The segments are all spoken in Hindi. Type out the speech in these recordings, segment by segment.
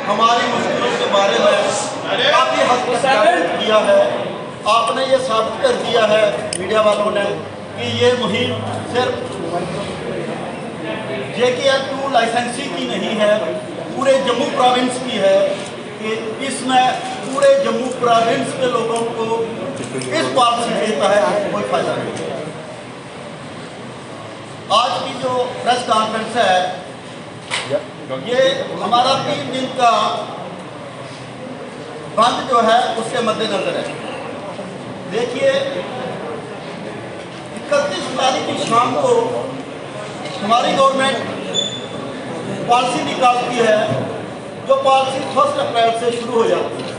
हमारी मुश्किलों के बारे में काफ़ी हद तक जागरूक किया है। आपने ये साबित कर दिया है मीडिया वालों ने कि ये मुहिम सिर्फ JKL2 लाइसेंसी की नहीं है, पूरे जम्मू प्रोविंस की है कि इसमें पूरे जम्मू प्रोविंस के लोगों को इस पॉलिसी के तहत कोई फायदा नहीं है। आज की जो प्रेस कॉन्फ्रेंस है ये हमारा 3 दिन का बंद जो है उसके मद्देनजर है। देखिए 31 तारीख की शाम को हमारी गवर्नमेंट पॉलिसी निकालती है, जो पॉलिसी 1 अप्रैल से शुरू हो जाती है।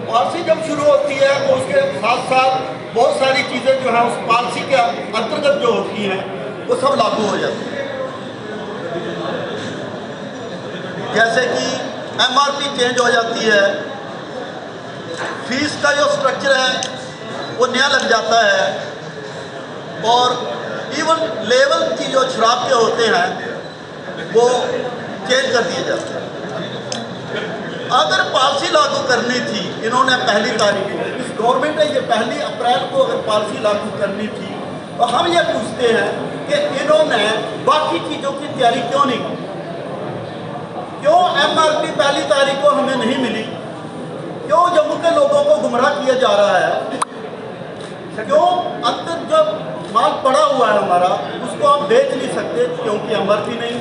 पॉलिसी जब शुरू होती है तो उसके साथ साथ बहुत सारी चीज़ें जो हैं उस पॉलिसी के अंतर्गत जो होती हैं वो सब लागू हो जाती हैं। जैसे कि MRP चेंज हो जाती है, फीस का जो स्ट्रक्चर है वो नया लग जाता है, और इवन लेवल की जो शराब के होते हैं वो चेंज कर दिए जाते हैं। अगर पॉलिसी लागू करनी थी इन्होंने पहली तारीख को, इस गवर्नमेंट ने ये 1 अप्रैल को अगर पॉलिसी लागू करनी थी तो हम ये पूछते हैं कि इन्होंने बाकी चीज़ों की तैयारी क्यों नहीं की? क्यों MRP 1 तारीख को हमें नहीं मिली? क्यों जम्मू के लोगों को गुमराह किया जा रहा है? क्यों अंदर जब माल पड़ा हुआ है हमारा उसको आप बेच नहीं सकते क्योंकि MRP नहीं?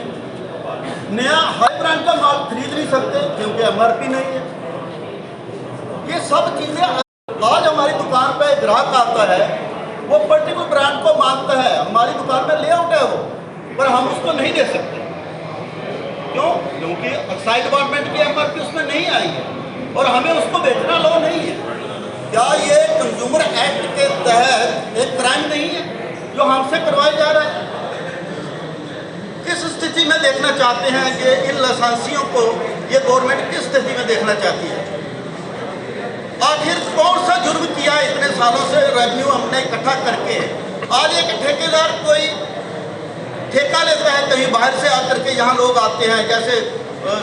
नया हाई ब्रांड का माल खरीद नहीं सकते क्योंकि MRP नहीं है। ये सब चीज़ें आज हमारी दुकान पे ग्राहक आता है, वो पर्टिकुलर ब्रांड को मांगता है, हमारी दुकान में लेआउट है वो, पर हम उसको नहीं दे सकते। क्यों? क्योंकि एक्साइज डिपार्टमेंट की MRP उसमें नहीं आई है और हमें उसको बेचना लो नहीं है। क्या ये कंज्यूमर एक्ट के तहत एक क्राइम नहीं है जो हमसे करवाया जा रहा है? किस स्थिति में देखना चाहते हैं कि इन लाइसेंसियों को ये गवर्नमेंट किस स्थिति में देखना चाहती है? आखिर कौन सा जुर्म किया इतने सालों से रेवेन्यू हमने इकट्ठा करके? आज एक ठेकेदार कोई ठेका लेता है कहीं बाहर से आकर के, यहाँ लोग आते हैं जैसे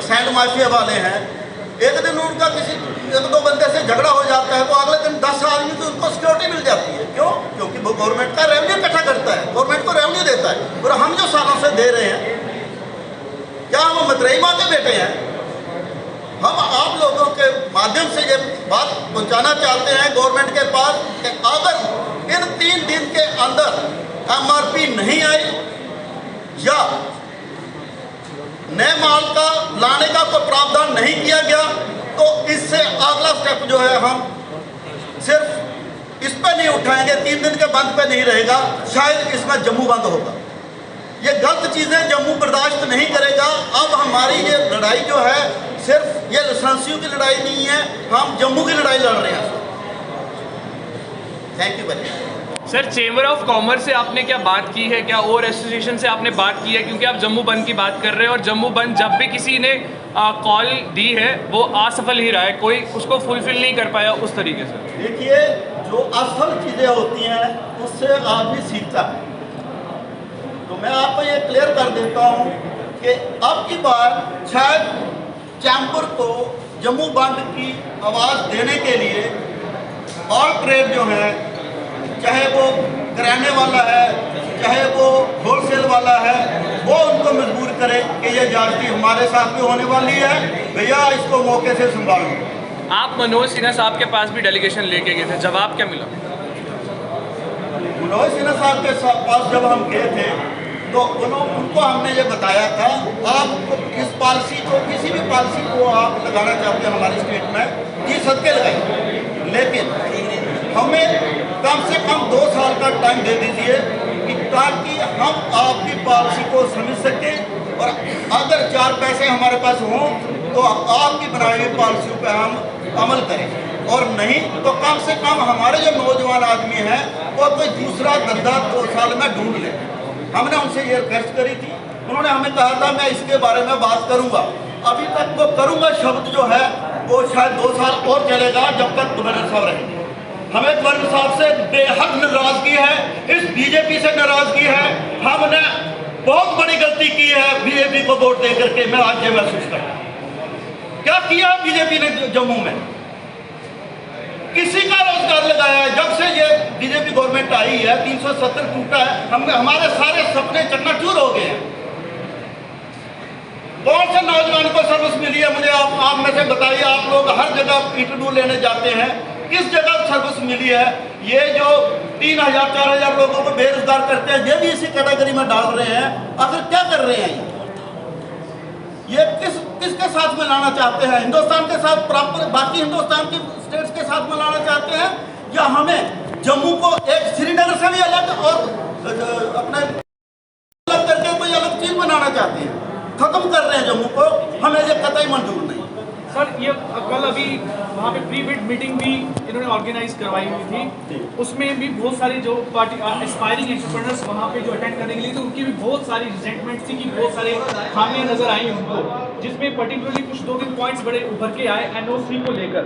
सैंड माफिया वाले हैं, एक दिन उनका किसी 1-2 बंदे से झगड़ा हो जाता है तो अगले दिन 10 आदमी की उनको सिक्योरिटी मिल जाती है। क्यों? क्योंकि वो गवर्नमेंट का रेवेन्यू इकट्ठा करता है, गवर्नमेंट को रेवेन्यू देता है, और हम जो सालों से दे रहे हैं क्या हम मतरेई माँ के बेटे हैं? हम आप लोगों के माध्यम से ये बात पहुंचाना चाहते हैं गवर्नमेंट के पास कि अगर इन 3 दिन के अंदर MRP नहीं आई या नए माल का लाने का कोई प्रावधान नहीं किया गया तो इससे अगला स्टेप जो है हम सिर्फ इस पर नहीं उठाएंगे, 3 दिन के बंद पे नहीं रहेगा, शायद इसमें जम्मू बंद होगा। ये गलत चीज़ें जम्मू बर्दाश्त नहीं करेगा। अब हमारी ये लड़ाई जो है सिर्फ ये लाइसेंसियों की लड़ाई नहीं है, हम जम्मू की लड़ाई लड़ रहे हैं। Thank you very much. Sir, chamber of commerce से आपने क्या बात की है? क्या और एसोसिएशन से आपने बात की है? क्योंकि आप जम्मू बंद की बात कर रहे हैं और जम्मू बंद जब भी किसी ने कॉल दी है वो असफल ही रहा है, कोई उसको फुलफिल नहीं कर पाया उस तरीके से। देखिए जो असफल चीज़ें होती हैं उससे आदमी सीखता है। तो मैं आपको ये क्लियर कर देता हूँ कि अब की बार शायद चैम्बर को जम्मू बंद की आवाज़ देने के लिए ऑल ट्रेड जो है, चाहे वो किराने वाला है चाहे वो होलसेल वाला है, वो उनको मजबूर करे कि ये ज्यादती हमारे साथ भी होने वाली है, भैया इसको मौके से संभालो। आप मनोज सिन्हा साहब के पास भी डेलीगेशन लेके गए थे, जवाब क्या मिला? मनोज सिन्हा साहब के पास जब हम गए थे तो उनको हमने ये बताया था, आप इस पॉलिसी को, किसी भी पॉलिसी को आप लगाना चाहते हैं हमारी स्टेट में, जी सदके लगाइए, लेकिन हमें कम से कम 2 साल का टाइम दे दीजिए कि ताकि हम आपकी पॉलिसी को समझ सकें और अगर 4 पैसे हमारे पास हों तो आपकी बनाई हुई पॉलिसियों पर हम अमल करें, और नहीं तो कम से कम हमारे जो नौजवान आदमी हैं वो कोई दूसरा धंधा 2 साल में ढूंढ लें। हमने उनसे ये रिक्वेस्ट करी थी, उन्होंने हमें कहा था मैं इसके बारे में बात करूँगा। अभी तक वो करूँगा शब्द जो है वो शायद 2 साल और चलेगा जब तक गवर्नर साहब रहेंगे। हमें गवर्नर साहब से बेहद नाराजगी है, इस बीजेपी से नाराजगी है। हमने बहुत बड़ी गलती की है बीजेपी को वोट दे करके, मैं आज ये महसूस करता हूँ। क्या किया बीजेपी ने जम्मू में? किसी का रोजगार लगाया है? जब से ये बीजेपी गवर्नमेंट आई है 370 टूटा है, हमारे सारे सपने चकनाचूर हो गए हैं। कौन से नौजवान को सर्विस मिली है? मुझे आप में से बताइए। आप लोग हर जगह इंटरव्यू लेने जाते हैं, किस जगह सर्विस मिली है? ये जो 3000 4000 लोगों को बेरोजगार करते हैं, ये भी इसी कैटेगरी में डाल रहे हैं। आखिर क्या कर रहे हैं ये किसके साथ में लाना चाहते हैं? हिंदुस्तान के साथ प्रॉपर बाकी हिंदुस्तान की स्टेट्स के साथ में लाना चाहते हैं, या हमें जम्मू को एक श्रीनगर से भी अलग और अपने अलग करके कोई अलग चीज बनाना चाहते हैं? खत्म कर रहे हैं जम्मू को, हमें ये कतई मंजूर नहीं। सर ये कल अभी वहाँ पे प्री बिड मीटिंग भी इन्होंने ऑर्गेनाइज करवाई हुई थी, उसमें भी बहुत सारे जो पार्टी एस्पायरिंग एंटरप्रेन्योर्स वहाँ पे जो अटेंड करने के लिए थे, उनकी भी बहुत सारी रिजेंटमेंट थी कि बहुत सारे खामियां नजर आई उनको, जिसमें पर्टिकुलरली कुछ 2-3 पॉइंट्स बड़े उभर के आए एनओसी को लेकर।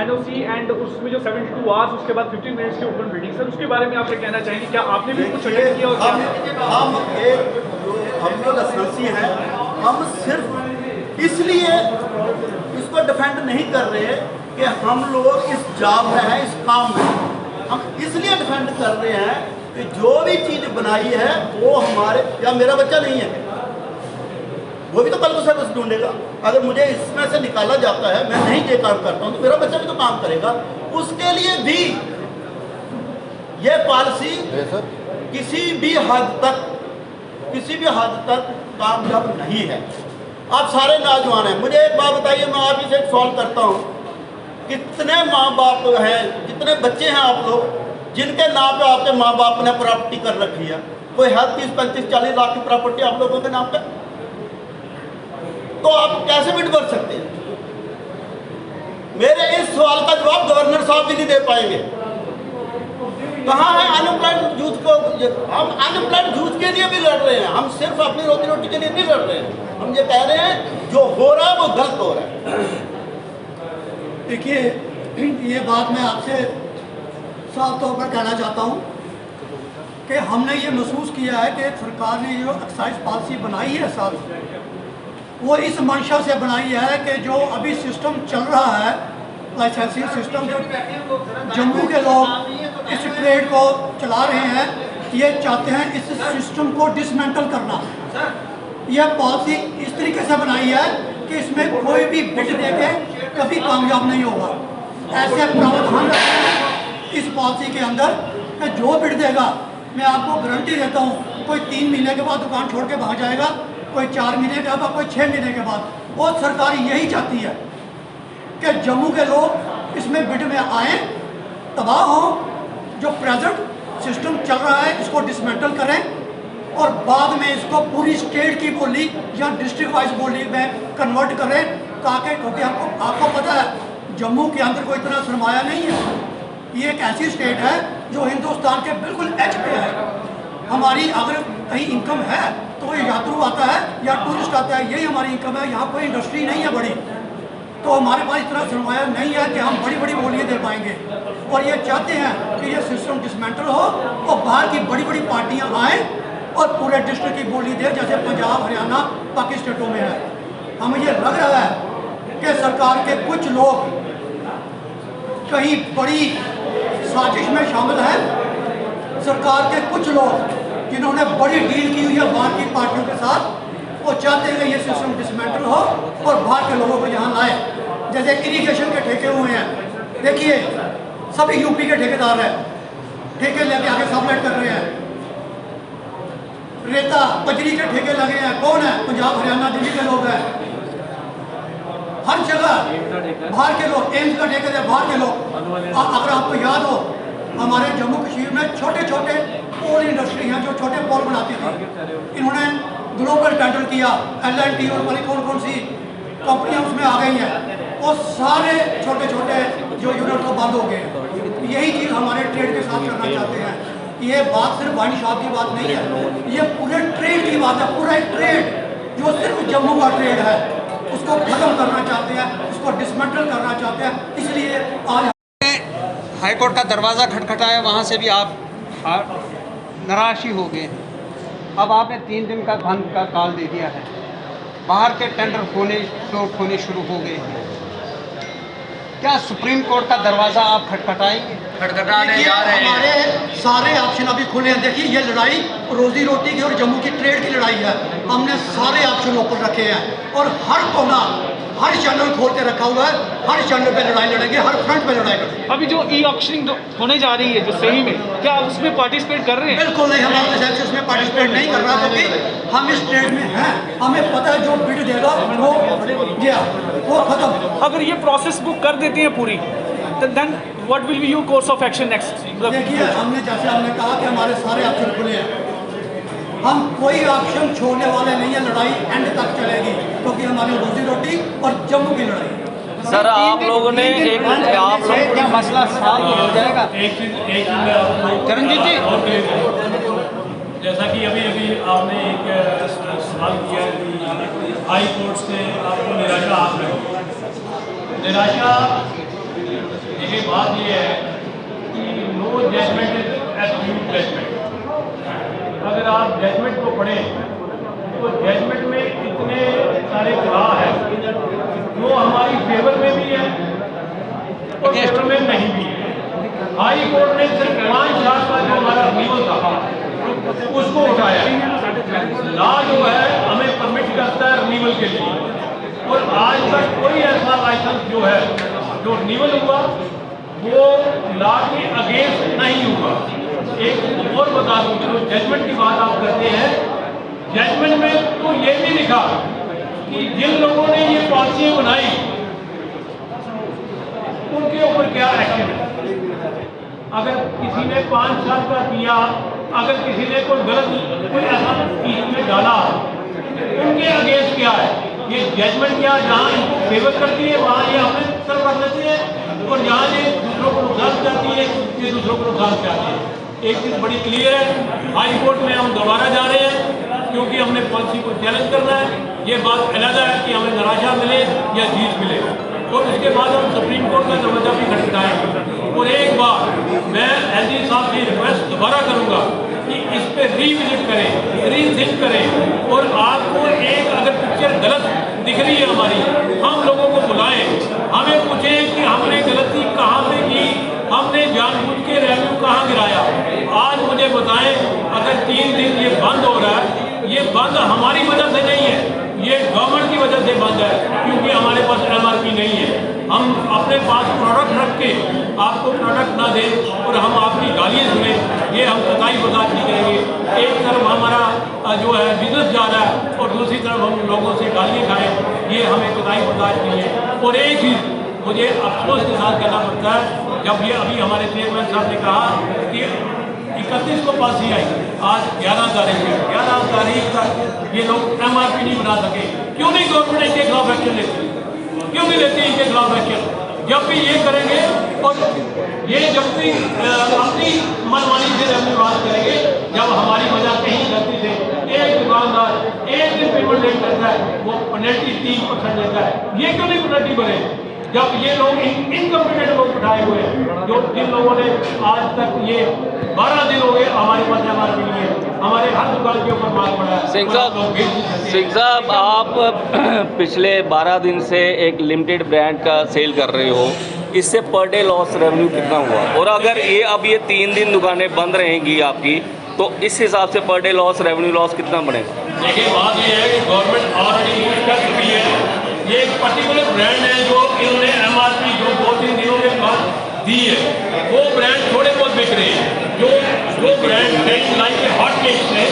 एनओसी एंड उसमें जो 72 आवर्स, उसके बाद 15 मिनट्स की ओपन मीटिंग, सर उसके बारे में आप क्या कहना चाहेंगे? क्या आपने भी कुछ अटेंड किया? हम लोग एसएलसी हैं, हम सिर्फ इसलिए इसको डिफेंड नहीं कर रहे कि हम लोग इस जॉब में हैं, इस काम में हम इसलिए डिफेंड कर रहे हैं कि जो भी चीज़ बनाई है वो हमारे, या मेरा बच्चा नहीं है, वो भी तो कल को सर्विस ढूंढेगा। अगर मुझे इसमें से निकाला जाता है, मैं नहीं ये काम करता हूँ, तो मेरा बच्चा भी तो काम करेगा। उसके लिए भी ये पॉलिसी किसी भी हद तक कामयाब नहीं है। आप सारे नौजवान हैं, मुझे एक बात बताइए, मैं आप ही से सवाल करता हूँ, कितने माँ बाप हैं, कितने बच्चे हैं आप लोग जिनके नाम पे आपके माँ बाप ने प्रॉपर्टी कर रखी है? कोई है 30-35-40 लाख की प्रॉपर्टी आप लोगों के नाम पे? तो आप कैसे बिड भर सकते हैं? मेरे इस सवाल का जवाब गवर्नर साहब भी नहीं दे पाएंगे। कहाँ है अनएम्प्लॉयड यूथ को? हम अनएम्प्लॉयड यूथ के लिए भी लड़ रहे हैं, हम सिर्फ अपनी रोटी रोटी के लिए नहीं लड़ रहे हैं। हम ये कह रहे हैं जो हो रहा है वो गलत हो रहा है। देखिए, ये बात मैं आपसे साफ तौर पर कहना चाहता हूँ कि हमने ये महसूस किया है कि सरकार ने जो एक्साइज पॉलिसी बनाई है साल, वो इस मंशा से बनाई है कि जो अभी सिस्टम चल रहा है, लाइसेंसिंग सिस्टम, जो जम्मू के लोग इस ट्रेड को चला रहे हैं, ये चाहते हैं इस सिस्टम को डिसमेंटल करना। यह पॉलिसी इस तरीके से बनाई है कि इसमें कोई भी बिड देके कभी कामयाब नहीं होगा। ऐसे प्रावधान इस पॉलिसी के अंदर कि जो बिड देगा, मैं आपको गारंटी देता हूँ, कोई 3 महीने के बाद दुकान छोड़ के भाग जाएगा, कोई 4 महीने के बाद, कोई 6 महीने के बाद। और सरकार यही चाहती है कि जम्मू के लोग इसमें बिड में आए, तबाह हो, जो प्रेजेंट सिस्टम चल रहा है इसको डिसमेंटल करें और बाद में इसको पूरी स्टेट की बोली या डिस्ट्रिक्ट वाइज बोली में कन्वर्ट करें, ताकि क्योंकि आपको पता है जम्मू के अंदर कोई इतना सरमाया नहीं है। ये एक ऐसी स्टेट है जो हिंदुस्तान के बिल्कुल एज पे है। हमारी अगर कहीं इनकम है तो ये यात्रु आता है या टूरिस्ट आता है, यही हमारी इनकम है। यहाँ कोई इंडस्ट्री नहीं है बड़ी, तो हमारे पास इतना सरमाया नहीं है कि हम बड़ी बड़ी बोलियाँ दे पाएंगे। और ये चाहते हैं कि ये सिस्टम डिसमेंटल हो और बाहर की बड़ी बड़ी पार्टियाँ आएँ और पूरे डिस्ट्रिक्ट की बोली दे, जैसे पंजाब, हरियाणा, बाकी स्टेटों में है। हमें ये लग रहा है कि सरकार के कुछ लोग कहीं बड़ी साजिश में शामिल हैं। सरकार के कुछ लोग जिन्होंने बड़ी डील की हुई है बाहर की पार्टियों के साथ, वो चाहते हैं कि ये सिस्टम डिसमेंटल हो और बाहर के लोगों को यहाँ लाए। जैसे इरिगेशन के ठेके हुए हैं, देखिए सभी यूपी के ठेकेदार हैं, ठेके लेके आके सबलेट कर रहे हैं। रेता बजरी के ठेके लगे हैं, कौन है? पंजाब, हरियाणा, दिल्ली के लोग हैं। हर जगह बाहर के लोग, एम्स का ठेके थे बाहर के लोग। अगर आपको याद हो, हमारे जम्मू कश्मीर में छोटे छोटे पोल इंडस्ट्री हैं जो छोटे पोल बनाती थी, इन्होंने ग्लोबल टेंडर किया, L&T और बड़ी कौन कौन सी कंपनियां उसमें आ गई हैं, और सारे छोटे छोटे जो यूनिट तो बंद हो गए। यही चीज़ हमारे ट्रेड के साथ करना चाहते हैं। ये बात सिर्फ वाइन शॉप की बात नहीं है, ये पूरे ट्रेड की बात है। पूरा एक ट्रेड जो सिर्फ जम्मू का ट्रेड है उसको खत्म करना चाहते हैं, उसको डिसमेंटल करना चाहते हैं। इसलिए आज हाईकोर्ट का दरवाज़ा खटखटाया, वहाँ से भी आप नाराज़ ही हो गए। अब आपने 3 दिन का बंद का कॉल दे दिया है, बाहर के टेंडर होने शुरू हो गए हैं। क्या सुप्रीम कोर्ट का दरवाज़ा आप खटखटाएंगे? खटखटाने जा रहे हैं। हमारे सारे ऑप्शन अभी खुले हैं। देखिए, ये लड़ाई रोजी रोटी की और जम्मू की ट्रेड की लड़ाई है। हमने सारे ऑप्शन ओपन रखे हैं और हर कोना, हर चैनल खोल के रखा हुआ है। हर चैनल पे लड़ाई लड़ेंगे, हर फ्रंट पे लड़ाई लड़ेंगे। अभी जो ई ऑक्शनिंग होने जा रही है, जो सही में, क्या आप उसमें पार्टिसिपेट कर रहे हैं? बिल्कुल नहीं, हमारे सेल्स उसमें पार्टिसिपेट नहीं कर रहा, क्योंकि हम इस ट्रेड में हैं। हमें पता है जो बिड देगा वो गया, वो खत्म। अगर ये प्रोसेस बुक कर देते हैं पूरी, then what will be your course of action next? देखिए, हमने कहा कि हमारे सारे ऑप्शन खुले हैं। हम कोई ऑप्शन छोड़ने वाले नहीं है। लड़ाई एंड तक चलेगी, क्योंकि हमारी रोजी रोटी और जम्मू की लड़ाई। सर, आप लोगों ने एक आप लोग क्या मसला सॉल्व हो जाएगा? चरणजीत जी, जैसा कि अभी आपने एक सवाल किया कि हाई कोर्ट से आपको निराशा आ रही। निराशा देखिए, बात ये है कि no judgement is absolute judgement. अगर आप जजमेंट को पढ़ें तो जजमेंट में इतने सारे गवाह हैं जो हमारी फेवर में भी है और फेवर में नहीं भी है। हाई कोर्ट ने सिर्फ 5 लाख का जो हमारा रिन्यूअल था उसको उठाया। लॉ जो है हमें परमिट करता है रिन्यूअल के लिए, और आज तक कोई ऐसा लाइसेंस जो है जो रिन्यूअल हुआ वो लॉ के अगेंस्ट नहीं हुआ। एक चीज और बता दूं, जो जजमेंट की बात आप करते हैं, जजमेंट में तो ये भी लिखा कि जिन लोगों ने ये पॉलिसी बनाई उनके ऊपर क्या एक्शन है। अगर किसी ने 5 साल का किया, अगर किसी ने कोई ऐसा चीज में डाला, उनके अगेंस्ट क्या है। ये जजमेंट क्या जहाँ इनको फेवर करती है वहाँ ये हमें सर्व कर देते हैं, और जहाँ ये दूसरों को नुकसान चाहती है ये दूसरों को नुकसान चाहती है। एक चीज़ बड़ी क्लियर है, हाई कोर्ट में हम दोबारा जा रहे हैं क्योंकि हमने पॉलिसी को चैलेंज करना है। ये बात अलग है कि हमें निराशा मिले या जीत मिले, और उसके बाद हम सुप्रीम कोर्ट का दरवाजा भी खटखटाएंगे। और एक बार मैं एलजी साहब की रिक्वेस्ट दोबारा करूँगा कि इस पर रीविजिट करें, रीथिंक करें, और आपको एक अगर पिक्चर गलत दिख रही है हमारी, हम लोगों को बुलाएं, हमें पूछें कि हमने गलती कहाँ पे की, हमने जानबूझ के रेवेन्यू कहाँ गिराया। आज मुझे बताएं, अगर 3 दिन ये बंद हो रहा है, ये बंद हमारी वजह से नहीं है, ये गवर्नमेंट की वजह से बंद है, क्योंकि हमारे पास MRP नहीं है। हम अपने पास प्रोडक्ट रख के आपको प्रोडक्ट ना दें और हम आपकी गालियाँ सुने, ये हम कतई बर्दाश्त नहीं करेंगे। एक तरफ हमारा जो है बिजनेस जा रहा है और दूसरी तरफ हम लोगों से गालियाँ खाएं, ये हमें कतई बर्दाश्त नहीं है। और एक चीज़ मुझे अफसोस के साथ कहना पड़ता है, जब ये अभी हमारे चेयरमैन साहब ने कहा कि 31 को पॉलिसी आई, आज 11 तारीख है, 11 तारीख तक ये लोग MRP नहीं बना सके। क्यों नहीं गवर्नमेंट इनके खिलाफ एक्शन लेती, क्यों नहीं लेती इनके खिलाफ एक्शन? जब भी ये करेंगे और ये जब भी अपनी मनमानी से रेवेन्यू बात करेंगे, जब हमारी वजह कहीं गलती से एक दुकानदार एक दिन पेमेंट लेट करता है, वो पेनल्टी 3% लेता है। ये क्यों नहीं पेनल्टी बने जब ये लोग इनकम्पिटेंट लोग उठाए हुए हैं, जो जिन लोगों ने आज तक ये 12 दिन हो गए हमारे पास MRP नहीं है, हमारे हर दुकान के ऊपर माल पड़ा है। सिंह साहब, आप पिछले 12 दिन से एक लिमिटेड ब्रांड का सेल कर रहे हो, इससे पर डे लॉस रेवेन्यू कितना हुआ? और अगर ये 3 दिन दुकानें बंद रहेंगी आपकी, तो इस हिसाब से per day loss revenue loss कितना बढ़ेगा? देखिए, बात ये है कि गवर्नमेंट ऑलरेडी यूज कर चुकी है। ये एक पर्टिकुलर ब्रांड है जो इन्होंने MRP जो 2-3 दिनों के बाद दी है, वो ब्रांड थोड़े बहुत बिक रहे हैं। जो ब्रांड ट्रेंड लाइन के हॉट केक्स थे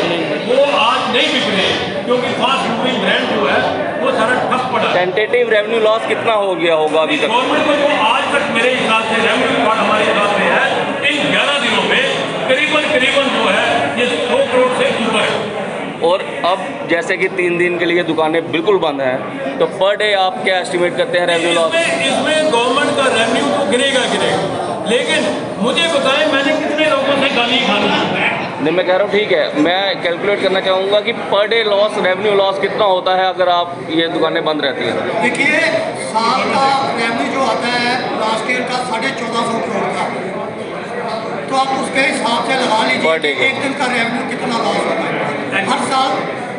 वो आज नहीं बिक रहे हैं, क्योंकि फास्ट मूविंग ब्रांड जो है वो सारा ठप पड़ा। टेंटेटिव रेवेन्यू लॉस कितना हो गया होगा अभी तक? गवर्नमेंट को जो आज तक मेरे हिसाब से रेवेन्यू रिकॉर्ड हमारे हिसाब से है, इन 11 दिनों में करीबन जो है ये 100 करोड़ से ऊपर है। और अब जैसे कि 3 दिन के लिए दुकानें बिल्कुल बंद हैं, तो पर डे आप क्या एस्टिमेट करते हैं रेवेन्यू लॉस? इसमें गवर्नमेंट का रेवेन्यू तो गिरेगा, लेकिन मुझे बताएं मैंने कितने लोगों से गाली खानी है? नहीं, मैं कह रहा हूँ ठीक है, मैं कैलकुलेट करना चाहूँगा कि per day loss revenue loss कितना होता है अगर आप ये दुकानें बंद रहती हैं। देखिए, साल का रेवेन्यू जो आता है लास्ट ईयर का 1450 करोड़ का, तो आप उसके हिसाब से लगा लीजिए कि एक दिन का रेवेन्यू कितना लॉस होता है। हर साल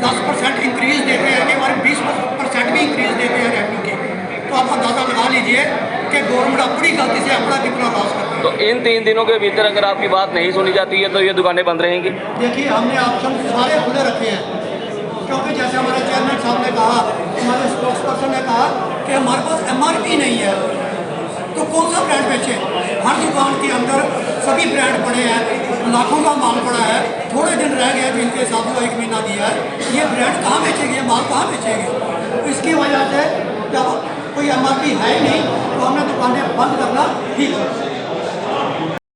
10% इंक्रीज देते हैं, कई बार 20% भी इंक्रीज देते हैं रेवेन्यू के। तो आप अंदाज़ा लगा लीजिए कि गवर्नमेंट अपनी गलती से अपना कितना लॉस करती है। तो इन 3 दिनों के भीतर अगर आपकी बात नहीं सुनी जाती है तो ये दुकानें बंद रहेंगी? देखिए, हमने ऑप्शन सारे खुले रखे हैं, क्योंकि जैसे हमारे चेयरमैन साहब ने कहा, हमारे स्पोक्स पर्सन ने कहा कि हमारे पास MRP नहीं है, तो कौन सा ब्रांड बेचे? हर दुकान के अंदर सभी ब्रांड पड़े हैं, लाखों का माल पड़ा है, थोड़े दिन रह गए जिनके हिसाब से 1 महीना दिया है, ये ब्रांड कहाँ बेचेंगे, ये माल कहाँ बेचेंगे? तो इसकी वजह से जब कोई MRP है ही नहीं तो हमने दुकानें बंद करना ठीक है।